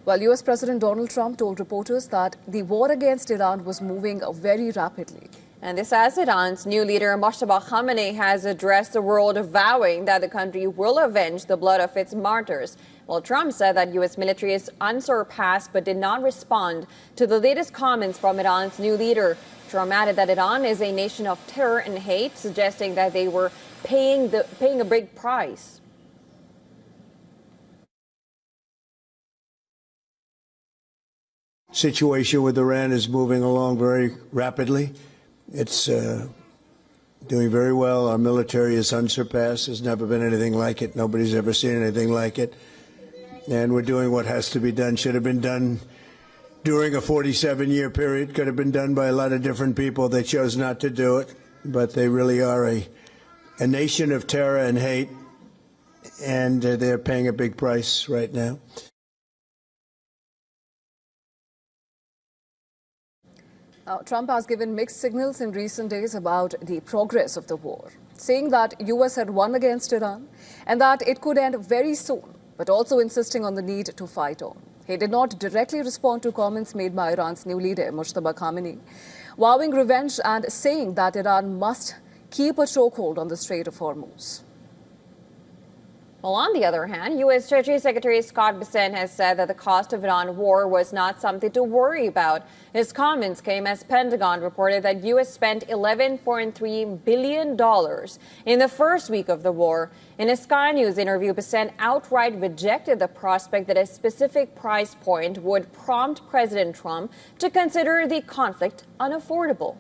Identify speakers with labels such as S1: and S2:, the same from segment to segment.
S1: Well, US President Donald Trump told reporters that the war against Iran was moving very rapidly.
S2: And this as Iran's new leader, Moshtaba Khamenei, has addressed the world, vowing that the country will avenge the blood of its martyrs. Well, Trump said that U.S. military is unsurpassed, but did not respond to the latest comments from Iran's new leader. Trump added that Iran is a nation of terror and hate, suggesting that they were paying a big price.
S3: Situation with Iran is moving along very rapidly. It's doing very well. Our military is unsurpassed. There's never been anything like it. Nobody's ever seen anything like it. And we're doing what has to be done. Should have been done during a 47-year period. Could have been done by a lot of different people. They chose not to do it. But they really are a nation of terror and hate. And they're paying a big price right now.
S1: Trump has given mixed signals in recent days about the progress of the war, saying that U.S. had won against Iran and that it could end very soon, but also insisting on the need to fight on. He did not directly respond to comments made by Iran's new leader, Moshtaba Khamenei, vowing revenge and saying that Iran must keep a chokehold on the Strait of Hormuz.
S2: Well, on the other hand, U.S. Treasury Secretary Scott Bessent has said that the cost of Iran war was not something to worry about. His comments came as Pentagon reported that U.S. spent $11.3 billion in the first week of the war. In a Sky News interview, Bessent outright rejected the prospect that a specific price point would prompt President Trump to consider the conflict unaffordable.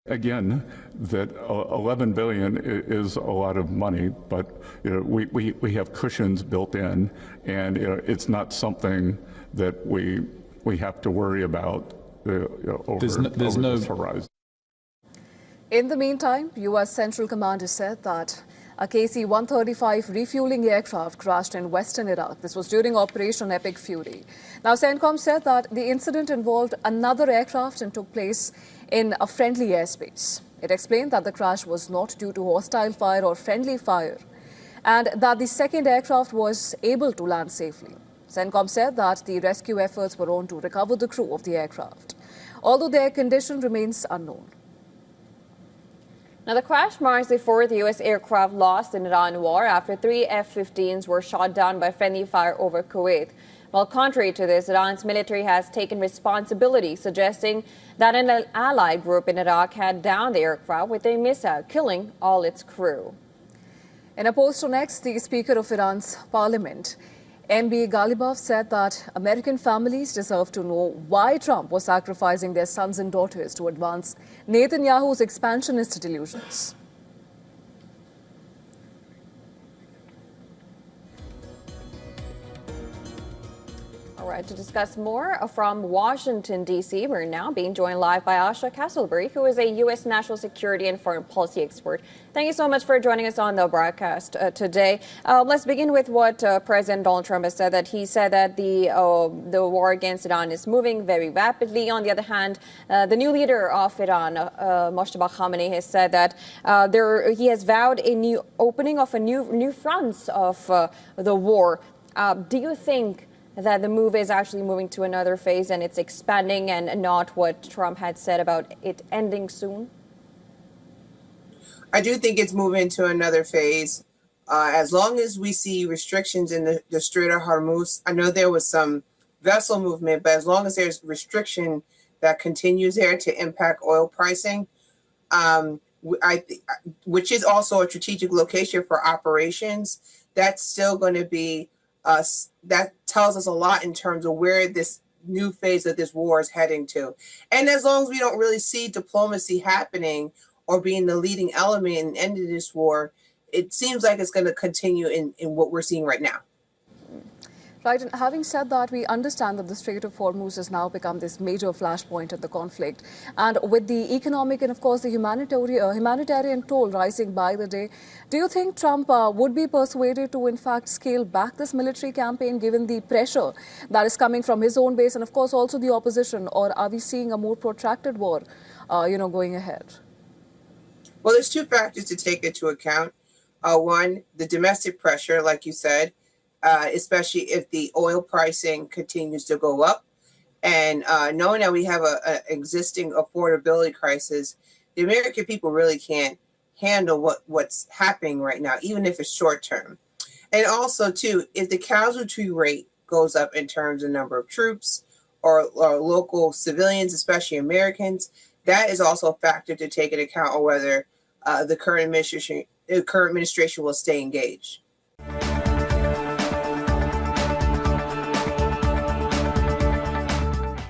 S4: Again, that 11 billion is a lot of money, but we have cushions built in, and it's not something that we have to worry about over this horizon.
S1: In the meantime, U.S. Central Command has said that a KC-135 refueling aircraft crashed in western Iraq. This was during Operation Epic Fury. Now, CENTCOM said that the incident involved another aircraft and took place in a friendly airspace. It explained that the crash was not due to hostile fire or friendly fire, and that the second aircraft was able to land safely. CENTCOM said that the rescue efforts were on to recover the crew of the aircraft, although their condition remains unknown.
S2: Now, the crash marks the fourth U.S. aircraft lost in Iran war after 3 F-15s were shot down by friendly fire over Kuwait. Well, contrary to this, Iran's military has taken responsibility, suggesting that an allied group in Iraq had downed the aircraft with a missile, killing all its crew.
S1: In a post on X, the Speaker of Iran's parliament, MB Ghalibaf, said that American families deserve to know why Trump was sacrificing their sons and daughters to advance Netanyahu's expansionist delusions.
S2: All right, to discuss more from Washington, D.C., we're now being joined live by Asha Castleberry, who is a U.S. national security and foreign policy expert. Thank you so much for joining us on the broadcast today. Let's begin with what President Donald Trump has said, that he said that the war against Iran is moving very rapidly. On the other hand, the new leader of Iran, Moshtaba Khamenei, has said that he has vowed a new opening of a new fronts of the war. Do you think that the move is actually moving to another phase and it's expanding and not what Trump had said about it ending soon?
S5: I do think it's moving to another phase. As long as we see restrictions in the Strait of Hormuz, I know there was some vessel movement, but as long as there's restriction that continues there to impact oil pricing, which is also a strategic location for operations, that's still going to be that tells us a lot in terms of where this new phase of this war is heading to. And as long as we don't really see diplomacy happening or being the leading element in the end of this war, it seems like it's going to continue in what we're seeing right now.
S1: Right, and having said that, we understand that the Strait of Hormuz has now become this major flashpoint in the conflict. And with the economic and, of course, the humanitarian toll rising by the day, do you think Trump would be persuaded to, in fact, scale back this military campaign, given the pressure that is coming from his own base and, of course, also the opposition? Or are we seeing a more protracted war, going ahead?
S5: Well, there's two factors to take into account. One, the domestic pressure, like you said, especially if the oil pricing continues to go up. And knowing that we have a existing affordability crisis, the American people really can't handle what's happening right now, even if it's short term. And also, too, if the casualty rate goes up in terms of number of troops or local civilians, especially Americans, that is also a factor to take into account on whether the current administration will stay engaged.